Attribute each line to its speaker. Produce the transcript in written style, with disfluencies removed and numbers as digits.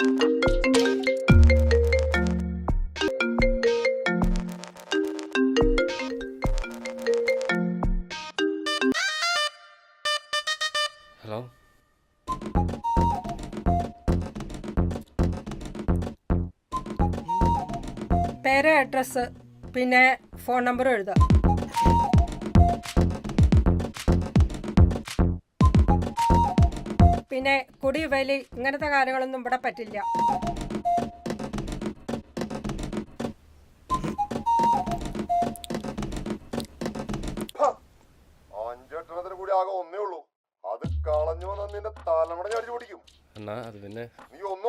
Speaker 1: Hello,
Speaker 2: പേര്, address, പിന്നെ phone number എഴുതാം. പിന്നെ കുടി, വലി, ഇങ്ങനത്തെ കാര്യങ്ങളൊന്നും ഇവിടെ പറ്റില്ല.
Speaker 3: അഞ്ചെട്ടണത്തിന് കൂടി ആകെ ഒന്നേ ഉള്ളൂ. അത് കളഞ്ഞു വന്ന നിന്റെ തലമുട ചാടി ഓടിക്കും.
Speaker 1: എന്നാ അത് പിന്നെ
Speaker 3: നീ